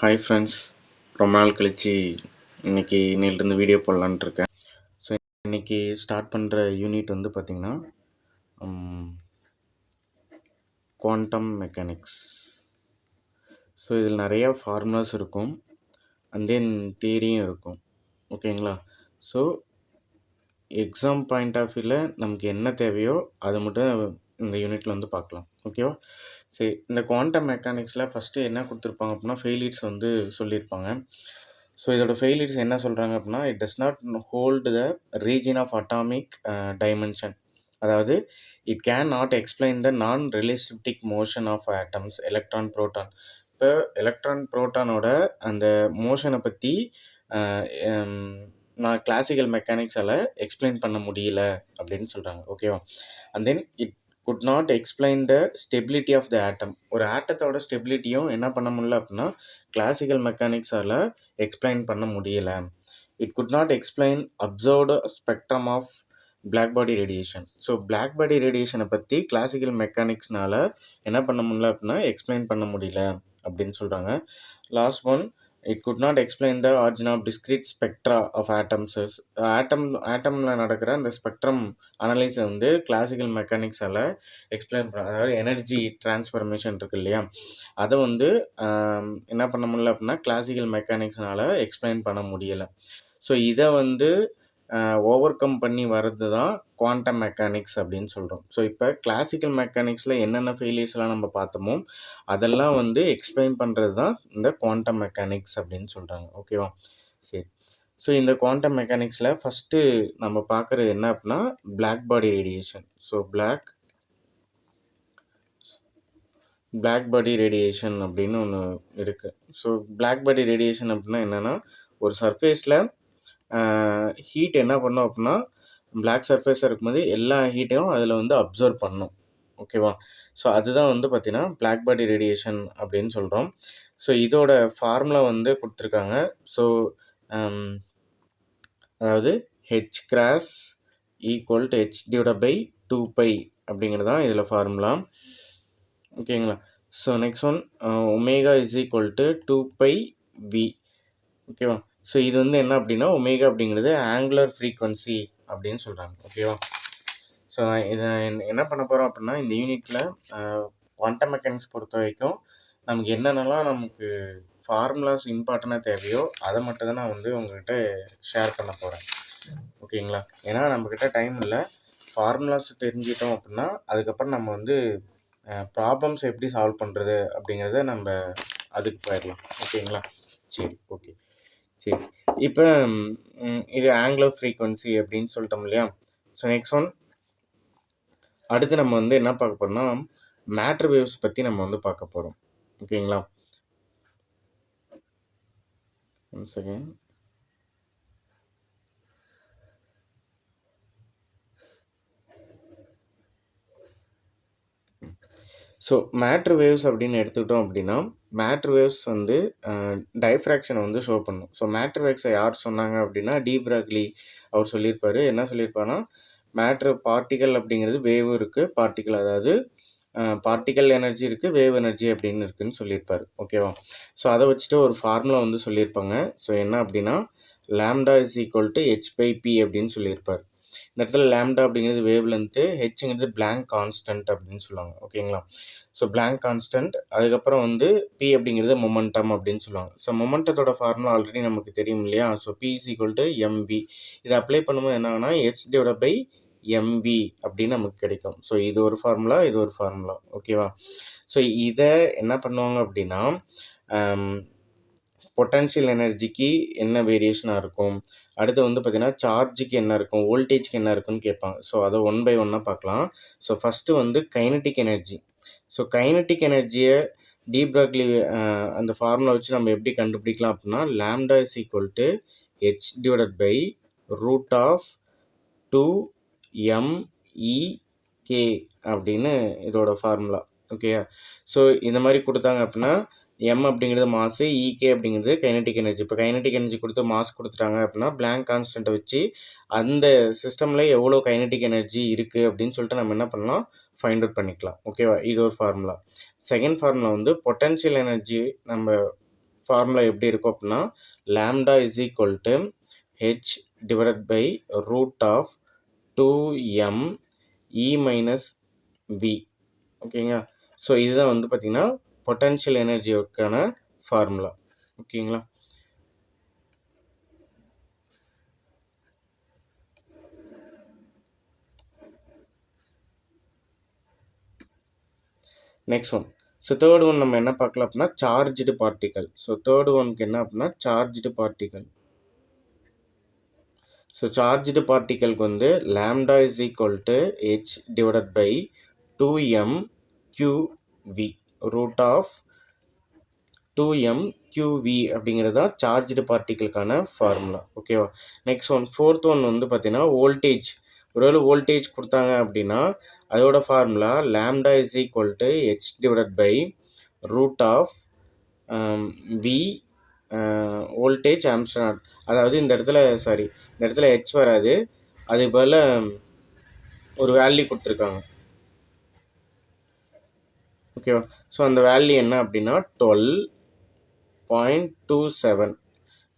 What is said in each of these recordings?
Hi friends, ரொம்ப நாள் கழித்து இன்னிலிருந்து வீடியோ போடலான்ட்டு இருக்கேன். ஸோ இன்றைக்கி ஸ்டார்ட் பண்ணுற யூனிட் வந்து பார்த்திங்கன்னா குவாண்டம் மெக்கானிக்ஸ். ஸோ இதில் நிறையா ஃபார்முலாஸ் இருக்கும் அண்ட் தென் தியரியும் இருக்கும். ஓகேங்களா? ஸோ எக்ஸாம் பாயிண்ட் ஆஃப் வியூவில் நமக்கு என்ன தேவையோ அதை மட்டும் இந்த யூனிட்டில் வந்து பார்க்கலாம். ஓகேவா? சரி, இந்த குவாண்டம் மெக்கானிக்ஸில் ஃபஸ்ட்டு என்ன கொடுத்துருப்பாங்க அப்படின்னா ஃபெயிலியர்ஸ் வந்து சொல்லியிருப்பாங்க. ஸோ இதோட ஃபெயிலியர்ஸ் என்ன சொல்கிறாங்க அப்படின்னா, it does not hold the region of atomic dimension. அதாவது it can not explain the non relativistic motion of atoms, electron, proton. இப்போ எலக்ட்ரான் புரோட்டானோட அந்த மோஷனை பற்றி நான் கிளாசிக்கல் மெக்கானிக்ஸால் எக்ஸ்பிளைன் பண்ண முடியல அப்படின்னு சொல்கிறாங்க. ஓகேவா? And then it could not explain the stability of the atom. ஒரு ஆட்டத்தோட ஸ்டெபிலிட்டியும் என்ன பண்ண முடியல அப்படின்னா கிளாசிக்கல் மெக்கானிக்ஸால் எக்ஸ்பிளைன் பண்ண முடியலை. It could not explain observed spectrum of black body radiation. So black body ரேடியேஷனை பற்றி கிளாசிக்கல் மெக்கானிக்ஸ்னால் என்ன பண்ண முடியல அப்படின்னா எக்ஸ்பிளைன் பண்ண முடியல அப்படின்னு சொல்கிறாங்க. Last one, it could not explain the origin of discrete spectra of atoms. ஆட்டமில் நடக்கிற அந்த ஸ்பெக்ட்ரம் அனலைஸை வந்து கிளாசிக்கல் மெக்கானிக்ஸால் எக்ஸ்பிளைன் பண்ண, அதாவது எனர்ஜி டிரான்ஸ்ஃபர்மேஷன் இருக்குது இல்லையா, அதை வந்து என்ன பண்ண முடியல அப்படின்னா கிளாசிக்கல் மெக்கானிக்ஸ்னால் எக்ஸ்பிளைன் பண்ண முடியலை. ஸோ இதை வந்து ஓவர் கம் பண்ணி வர்றது தான் குவாண்டம் மெக்கானிக்ஸ் அப்படின்னு சொல்கிறோம். ஸோ இப்போ கிளாசிக்கல் மெக்கானிக்ஸில் என்னென்ன ஃபெயிலியர்ஸ்லாம் நம்ம பார்த்தோமோ அதெல்லாம் வந்து எக்ஸ்பிளைன் பண்ணுறது தான் இந்த குவாண்டம் மெக்கானிக்ஸ் அப்படின்னு சொல்கிறாங்க. ஓகேவா? சரி, ஸோ இந்த குவாண்டம் மெக்கானிக்ஸில் ஃபஸ்ட்டு நம்ம பார்க்குறது என்ன அப்படின்னா black body radiation. So black body radiation அப்படின்னு ஒன்று இருக்குது. ஸோ பிளாக் பாடி ரேடியேஷன் அப்படின்னா என்னென்னா, ஒரு சர்ஃபேஸில் ஹீட் என்ன பண்ணோம் அப்படின்னா பிளாக் சர்ஃபேஸாக இருக்கும்போது எல்லா ஹீட்டையும் அதில் வந்து அப்சர்வ் பண்ணணும். ஓகேவா? ஸோ அதுதான் வந்து பார்த்திங்கன்னா பிளாக் பாடி ரேடியேஷன் அப்படின்னு சொல்கிறோம். ஸோ இதோட ஃபார்முலா வந்து கொடுத்துருக்காங்க. ஸோ அதாவது H cross equal to h/2π அப்படிங்கிறது தான் இதில் ஃபார்முலா. ஓகேங்களா? So next one, omega is equal to 2πv. ஓகேவா? ஸோ இது வந்து என்ன அப்படின்னா ஒமேகா அப்படிங்கிறது ஆங்குலர் ஃப்ரீக்வன்சி அப்படின்னு சொல்கிறாங்க. ஓகேவா? ஸோ இதை என்ன பண்ண போகிறோம் அப்படின்னா இந்த யூனிட்டில் குவாண்டம் மெக்கானிக்ஸ் பொறுத்த வரைக்கும் நமக்கு என்னென்னலாம் நமக்கு ஃபார்முலாஸ் இம்பார்ட்டண்ட்டாக தேவையோ அதை மட்டும் தான் நான் வந்து உங்கள்கிட்ட ஷேர் பண்ண போகிறேன். ஓகேங்களா? ஏன்னா நம்மக்கிட்ட டைம் இல்லை. ஃபார்முலாஸ் தெரிஞ்சிட்டோம் அப்படின்னா அதுக்கப்புறம் நம்ம வந்து ப்ராப்ளம்ஸ் எப்படி சால்வ் பண்ணுறது அப்படிங்கிறத நம்ம அதுக்கு போயிடலாம். ஓகேங்களா? சரி, ஓகே. சரி, இப்போ இது ஆங்குலர் ஃப்ரீக்வன்சி அப்படின்னு சொல்லிட்டோம் இல்லையா? ஸோ நெக்ஸ்ட் ஒன், அடுத்து நம்ம வந்து என்ன பார்க்க போகிறோம்னா மேட்டர் வேவ்ஸ் பற்றி நம்ம வந்து பார்க்க போகிறோம். ஓகேங்களா? One second. So matter waves அப்படின்னு எடுத்துக்கிட்டோம் அப்படின்னா மேட்ரு வேவ்ஸ் வந்து டைஃப்ராக்ஷனை வந்து ஷோ பண்ணும். ஸோ மேட்ரு வேவ்ஸை யார் சொன்னாங்க அப்படின்னா டி பிராக்லி அவர் சொல்லியிருப்பார். என்ன சொல்லியிருப்பாருன்னா மேட்ரு பார்ட்டிக்கல் அப்படிங்கிறது வேவும் இருக்குது, பார்ட்டிக்கல், அதாவது பார்ட்டிக்கல் எனர்ஜி இருக்குது, வேவ் எனர்ஜி அப்படின்னு இருக்குதுன்னு சொல்லியிருப்பார். ஓகேவா? ஸோ அதை வச்சுட்டு ஒரு ஃபார்முலா வந்து சொல்லியிருப்பாங்க. ஸோ என்ன அப்படின்னா lambda is equal to h/p அப்படின்னு சொல்லியிருப்பார். இந்த இடத்துல லாம்டா அப்படிங்கிறது வேவ் லென்த்து, ஹெச்ங்கிறது பிளாங்க் கான்ஸ்டன்ட் அப்படின்னு சொல்லுவாங்க. ஓகேங்களா? ஸோ பிளாங்க் கான்ஸ்டன்ட், அதுக்கப்புறம் வந்து பி அப்படிங்கிறது மொமெண்டம் அப்படின்னு சொல்லுவாங்க. ஸோ மொமெண்டத்தோட ஃபார்முலா ஆல்ரெடி நமக்கு தெரியும் இல்லையா? So P is equal to mv. இதை அப்ளை பண்ணும்போது என்ன ஆகுனா h/mv அப்படின்னு நமக்கு கிடைக்கும். ஸோ இது ஒரு ஃபார்முலா, இது ஒரு ஃபார்முலா. ஓகேவா? ஸோ இதை என்ன பண்ணுவாங்க அப்படின்னா பொட்டன்ஷியல் எனர்ஜிக்கு என்ன வேரியேஷனாக இருக்கும், அடுத்து வந்து பார்த்திங்கன்னா சார்ஜுக்கு என்ன இருக்கும், வோல்டேஜ்க்கு என்ன இருக்குன்னு கேட்பாங்க. ஸோ அதை ஒன் பை ஒன்னாக பார்க்கலாம். ஸோ ஃபஸ்ட்டு வந்து கைனட்டிக் எனர்ஜி. ஸோ கைனட்டிக் எனர்ஜியை டி பிராக்லி அந்த ஃபார்முலா வச்சு நம்ம எப்படி கண்டுபிடிக்கலாம் அப்படின்னா lambda is equal to h/√2mEk அப்படின்னு இதோட ஃபார்முலா. ஓகே. ஸோ இந்த மாதிரி கொடுத்தாங்க அப்படின்னா எம் அப்படிங்கிறது மாசு, இகே அப்படிங்கிறது கைனட்டிக் எனர்ஜி. இப்போ கைனட்டிக் எனர்ஜி கொடுத்து மாஸ் கொடுத்துட்டாங்க அப்படின்னா பிளாங்க் கான்ஸ்டன்ட்டை வச்சு அந்த சிஸ்டமில் எவ்வளோ கைனட்டிக் எனர்ஜி இருக்குது அப்படின்னு சொல்லிட்டு நம்ம என்ன பண்ணலாம், ஃபைண்ட் அவுட் பண்ணிக்கலாம். ஓகேவா? இது ஒரு ஃபார்முலா. செகண்ட் ஃபார்முலா வந்து பொட்டன்ஷியல் எனர்ஜி நம்ம ஃபார்முலா எப்படி இருக்கும் அப்படின்னா lambda is equal to H divided by root of 2m e minus v. ஓகேங்களா. ஸோ இதுதான் வந்து பார்த்திங்கன்னா பொட்டன்ஷியல் எனர்ஜிக்கான ஃபார்முலா. ஓகேங்களா. Next one. So third one நம்ம என்ன பார்க்கலாம் அப்படின்னா சார்ஜ்டு பார்ட்டிக்கல். ஸோ தேர்ட் ஒனுக்கு என்ன அப்படின்னா சார்ஜ்டு பார்ட்டிக்கல். ஸோ சார்ஜ்டு பார்ட்டிக்கலுக்கு வந்து lambda is equal to H divided by 2m qv root of 2m qv அப்படிங்கிறது தான் சார்ஜ்டு பார்ட்டிக்கலுக்கான ஃபார்முலா. ஓகேவா. நெக்ஸ்ட் ஒன் ஃபோர்த் ஒன் வந்து பார்த்தீங்கன்னா வோல்டேஜ். ஒருவேளை வோல்டேஜ் கொடுத்தாங்க அப்படின்னா அதோட formula lambda is equal to H divided by root of V voltage angstrom. அதாவது இந்த இடத்துல ஹெச் வராது, அது போல் ஒரு வேல்யூ கொடுத்துருக்காங்க. ஓகேவா. ஸோ அந்த வேல்யூ என்ன அப்படின்னா 12.27.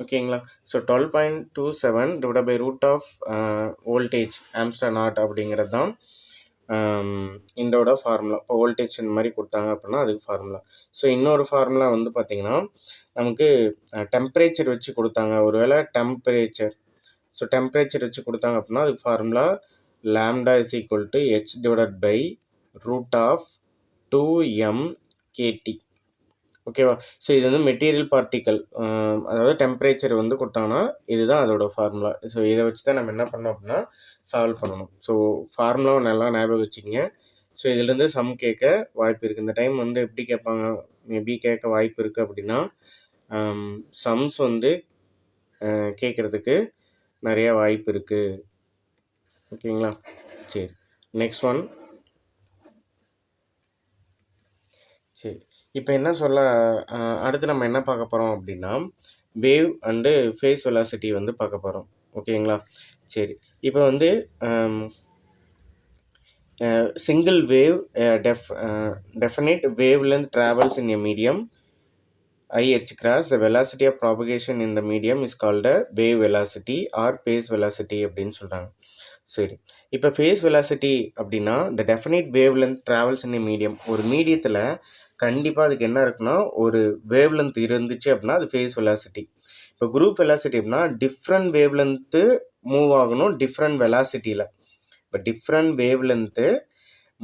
ஓகேங்களா. So 12.27 divide by root of voltage angstrom நாட் அப்படிங்கிறது தான் இதோட ஃபார்முலா. இப்போ வோல்டேஜ் இந்த மாதிரி கொடுத்தாங்க அப்படின்னா அதுக்கு ஃபார்முலா. ஸோ இன்னொரு ஃபார்முலா வந்து பார்த்திங்கன்னா நமக்கு டெம்பரேச்சர் வச்சு கொடுத்தாங்க. ஒருவேளை டெம்பரேச்சர் வச்சு கொடுத்தாங்க அப்படின்னா அதுக்கு formula lambda is equal to H divided by root of 2m kT. ஓகேவா. ஸோ இது வந்து மெட்டீரியல் பார்ட்டிக்கல், அதாவது டெம்பரேச்சர் வந்து கொடுத்தாங்கன்னா இதுதான் அதோட ஃபார்முலா. ஸோ இதை வச்சு தான் நம்ம என்ன பண்ணோம் அப்படின்னா சால்வ் பண்ணணும். ஸோ ஃபார்முலாவை நல்லா ஞாபகம் வச்சுக்கோங்க. ஸோ இதுலேருந்து சம் கேட்க வாய்ப்பு இருக்குது. இந்த டைம் வந்து எப்படி கேட்பாங்க, மேபி கேட்க வாய்ப்பு இருக்குது அப்படின்னா சம்ஸ் வந்து கேட்குறதுக்கு நிறைய வாய்ப்பு இருக்குது. ஓகேங்களா. சரி, நெக்ஸ்ட் ஒன். சரி, இப்போ என்ன சொல்ல அடுத்து நம்ம என்ன பார்க்க போகிறோம் அப்படின்னா வேவ் அண்டு ஃபேஸ் வெலாசிட்டி வந்து பார்க்க போகிறோம். ஓகேங்களா. சரி, இப்போ வந்து single wave definite wavelength travels in a medium IH cross. The velocity of propagation in the medium is called a wave velocity or phase velocity அப்படின்னு சொல்கிறாங்க. சரி, இப்போ ஃபேஸ் வெலாசிட்டி அப்படின்னா the definite wavelength travels in a medium. ஒரு மீடியத்தில் கண்டிப்பாக அதுக்கு என்ன இருக்குன்னா ஒரு வேவ் லென்த் இருந்துச்சு அப்படின்னா அது ஃபேஸ் வெலாசிட்டி. இப்போ குரூப் வெலாசிட்டி அப்படின்னா டிஃப்ரெண்ட் வேவ் லென்த்து மூவ் ஆகணும் டிஃப்ரெண்ட் வெலாசிட்டியில். இப்போ different wavelength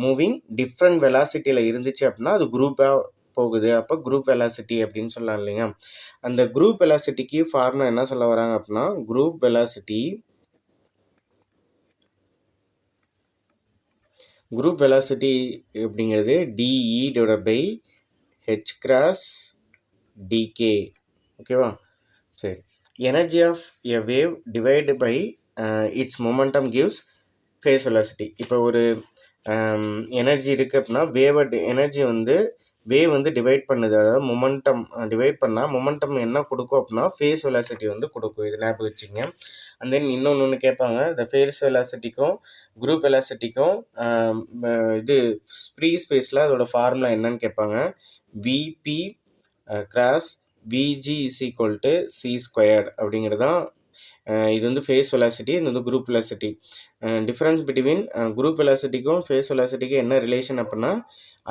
moving different வெலாசிட்டியில் இருந்துச்சு அப்படின்னா அது குரூப்பாக போகுது. அப்போ குரூப் வெலாசிட்டி அப்படின்னு சொல்லலாம் இல்லைங்க. அந்த குரூப் வெலாசிட்டிக்கு ஃபார்முலா என்ன சொல்ல வராங்க அப்படின்னா குரூப் வெலாசிட்டி அப்படிங்கிறது d E divide by h cross d k. ஓகேவா. சரி, energy of a wave divide by its momentum gives phase velocity. இப்போ ஒரு எனர்ஜி இருக்குது அப்படின்னா எனர்ஜி வந்து வேவ் வந்து டிவைட் பண்ணுது, அதாவது மொமெண்டம் டிவைட் பண்ணால் மொமெண்டம் என்ன கொடுக்கும் அப்படின்னா ஃபேஸ் வெலாசிட்டி வந்து கொடுக்கும். இது ஞாபகம் வச்சுங்க. அண்ட் தென் இன்னொன்று கேட்பாங்க, இந்த ஃபேஸ் வெலாசிட்டிக்கும் குரூப் வெலாசிட்டிக்கும் இது ஃப்ரீ ஸ்பேஸில் அதோட ஃபார்முலா என்னன்னு கேட்பாங்க. VP cross VG is equal to C squared அப்படிங்கிறது தான். இது வந்து ஃபேஸ் வெலாசிட்டி, இது வந்து group velocity. Difference between group வெலாசிட்டிக்கும் ஃபேஸ் வெலாசிட்டிக்கும் என்ன ரிலேஷன் அப்படின்னா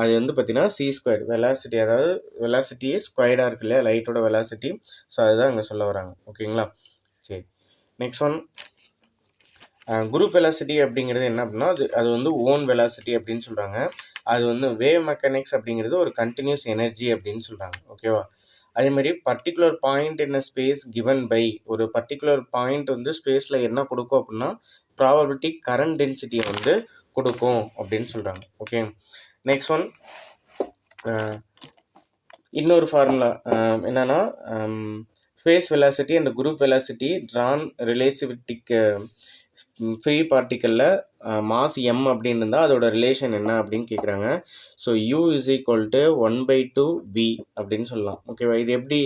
அது வந்து பார்த்திங்கன்னா சி ஸ்கொயர்ட் வெலாசிட்டி, அதாவது வெலாசிட்டியே ஸ்கொயர்டாக இருக்கு இல்லையா லைட்டோட வெலாசிட்டி. ஸோ அதுதான் இங்கே சொல்ல வராங்க. ஓகேங்களா. சரி, நெக்ஸ்ட் ஒன். குரூப் வெலாசிட்டி அப்படிங்கிறது என்ன அப்படின்னா அது வந்து ஓன் வெலாசிட்டி அப்படின்னு சொல்கிறாங்க. அது வந்து வேவ் மெக்கானிக்ஸ் அப்படிங்கிறது ஒரு கண்டினியூஸ் எனர்ஜி அப்படின்னு சொல்கிறாங்க. ஓகேவா. அதே மாதிரி particular point in space given by ஒரு பர்டிகுலர் பாயிண்ட் வந்து ஸ்பேஸில் என்ன கொடுக்கும் அப்படின்னா ப்ராபபிலிட்டி கரண்ட் டென்சிட்டியை வந்து கொடுக்கும் அப்படின்னு சொல்கிறாங்க. Okay, next one. இன்னொரு ஃபார்முலா என்னென்னா phase velocity and group velocity ட்ரான் ரிலேட்டிவிட்டிக் ஃப்ரீ பார்ட்டிக்கலில் மாஸ் எம் அப்படின்னு இருந்தால் அதோட ரிலேஷன் என்ன அப்படின்னு கேட்குறாங்க. So U is equal to 1/2v அப்படின்னு சொல்லலாம். ஓகேவா. இது எப்படி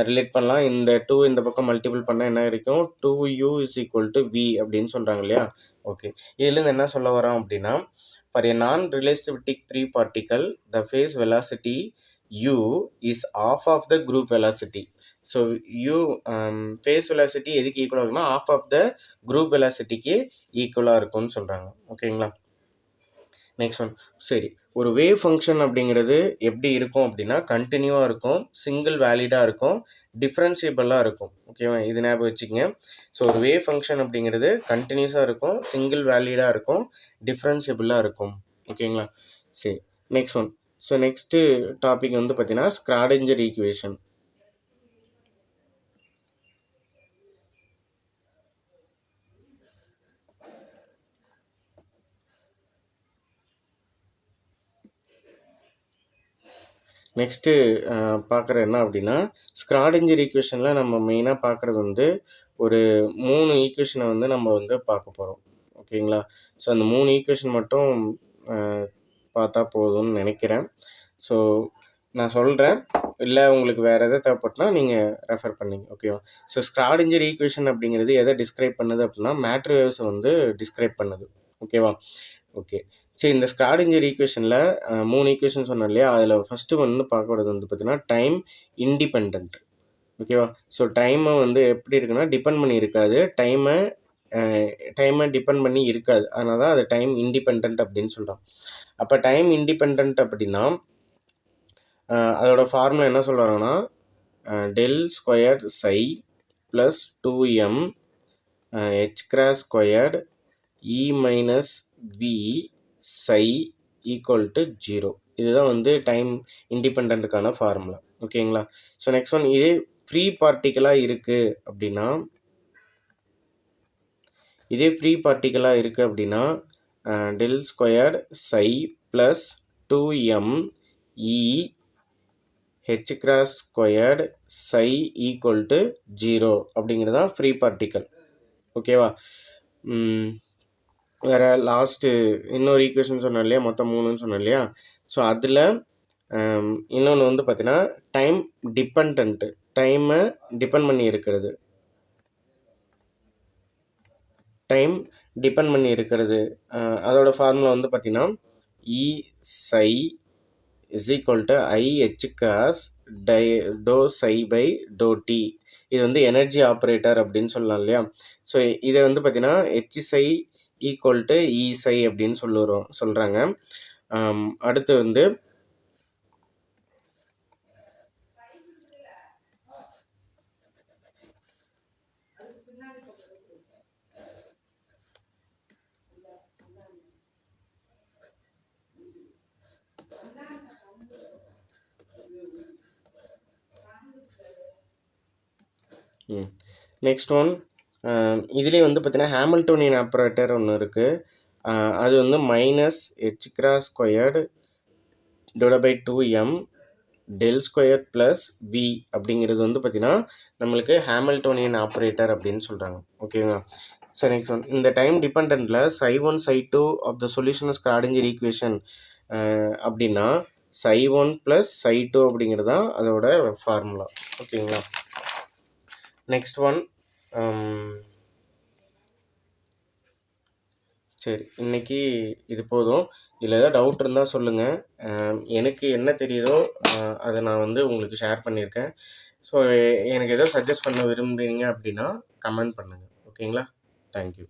ரிலேட் பண்ணலாம், இந்த 2 இந்த பக்கம் மல்டிபிள் பண்ணால் என்ன இருக்கும் 2u is equal to v அப்படின்னு சொல்கிறாங்க இல்லையா. ஓகே, இதுலேருந்து என்ன சொல்ல வரோம் அப்படின்னா for a non relativistic free particle the phase velocity u is half of the group velocity. So u phase velocity எதுக்கு ஈக்குவலாக இருக்குன்னா half of the group velocityக்கு ஈக்குவலாக இருக்கும்னு சொல்கிறாங்க. ஓகேங்களா? Next one. சரி, ஒரு வேவ் ஃபங்க்ஷன் அப்படிங்கிறது எப்படி இருக்கும் அப்படின்னா கண்டினியூவாக இருக்கும், சிங்கிள் வேலிடாக இருக்கும், டிஃப்ரென்ஷியபிளாக இருக்கும். ஓகேவா? இது ஞாபகம் வச்சுக்கங்க. ஸோ ஒரு வேவ் ஃபங்க்ஷன் அப்படிங்கிறது கண்டினியூஸாக இருக்கும், சிங்கிள் வேலிடாக இருக்கும், டிஃப்ரென்ஷியபிளாக இருக்கும். ஓகேங்களா? சரி, next one. So next topic வந்து பார்த்தீங்கன்னா ஸ்க்ராடிஞ்சர் ஈக்குவேஷன். நெக்ஸ்ட்டு பார்க்குற என்ன அப்படின்னா ஸ்க்ராடிஞ்சர் ஈக்குவேஷனில் நம்ம மெயினாக பார்க்குறது வந்து ஒரு 3 ஈக்குவேஷனை வந்து நம்ம வந்து பார்க்க போகிறோம். ஓகேங்களா? ஸோ அந்த 3 ஈக்குவேஷன் மட்டும் பார்த்தா போதும்னு நினைக்கிறேன். ஸோ நான் சொல்கிறேன், இல்லை உங்களுக்கு வேறு எதாவது தேவைப்பட்டுனா நீங்கள் ரெஃபர் பண்ணிங்க. ஓகேவா? ஸோ ஸ்க்ராடிஞ்சர் ஈக்குவேஷன் அப்படிங்கிறது எதை டிஸ்கிரைப் பண்ணுது அப்படின்னா மேட்ரு வேவ்ஸை வந்து டிஸ்கிரைப் பண்ணுது. ஓகேவா? ஓகே. சரி, இந்த ஸ்க்ராடிஞ்சர் ஈக்குவேஷனில் 3 ஈக்குவேஷன் சொன்னேன் இல்லையா? அதில் ஃபஸ்ட்டு வந்து பார்க்கறது வந்து பார்த்தீங்கன்னா டைம் இண்டிபெண்ட். ஓகேவா? ஸோ டைமை வந்து எப்படி இருக்குன்னா டிபெண்ட் பண்ணி இருக்காது, டைமை டிபெண்ட் பண்ணி இருக்காது. அதனால தான் அது டைம் இண்டிபெண்ட் அப்படின்னு சொல்கிறோம். அப்போ டைம் இண்டிபெண்ட் அப்படின்னா அதோட ஃபார்முலா என்ன சொல்கிறாங்கன்னா del squared psi plus 2m h cross squared e minus v psi equal to 0. இதுதான் வந்து டைம் இண்டிபெண்ட்டுக்கான ஃபார்முலா. ஓகேங்களா? So next one. இதே ஃப்ரீ பார்ட்டிக்கலாக இருக்குது அப்படின்னா del squared psi plus 2m e h cross squared psi equal to 0 அப்படிங்கிறது தான் free particle. ஓகேவா? வேறு லாஸ்ட்டு இன்னொரு ஈக்குவேஷன் சொன்னேன் இல்லையா? மொத்தம் 3ன்னு சொன்னேன் இல்லையா? ஸோ அதில் இன்னொன்று வந்து பார்த்தீங்கன்னா டைம் டிபெண்ட், டைமை டிபெண்ட் பண்ணி இருக்கிறது. அதோட ஃபார்முலா வந்து பார்த்தீங்கன்னா E psi is equal to IH cross doe psi by doe T. இது வந்து எனர்ஜி ஆப்ரேட்டர் அப்படின்னு சொல்லலாம் இல்லையா? ஸோ இதை வந்து பார்த்தீங்கன்னா H psi equal to E சை அப்படின்னு சொல்கிறாங்க. அடுத்து வந்து நெக்ஸ்ட் ஒன். இதுலேயே வந்து பார்த்தீங்கன்னா ஹாமில்டோனியன் ஆப்ரேட்டர் ஒன்று இருக்குது. அது வந்து minus h cross squared divide by 2m del square plus v அப்படிங்கிறது வந்து பார்த்தீங்கன்னா நம்மளுக்கு ஹாமில்டோனியன் ஆப்ரேட்டர் அப்படின்னு சொல்கிறாங்க. ஓகேங்களா? So next one. இந்த டைம் டிபெண்டில் psi 1 psi 2 of the solution Schrodinger equation அப்படின்னா சை 1 ப்ளஸ் சை 2 அப்படிங்கிறது தான் அதோட ஃபார்முலா. ஓகேங்களா? Next one. சரி, இன்றைக்கி இது போதும். இதில் ஏதாவது டவுட் இருந்தால் சொல்லுங்கள். எனக்கு என்ன தெரியுதோ அதை நான் வந்து உங்களுக்கு ஷேர் பண்ணியிருக்கேன். ஸோ எனக்கு எதோ சஜஸ்ட் பண்ண விரும்புகிறீங்க அப்படின்னா கமெண்ட் பண்ணுங்கள். ஓகேங்களா? தேங்க்யூ.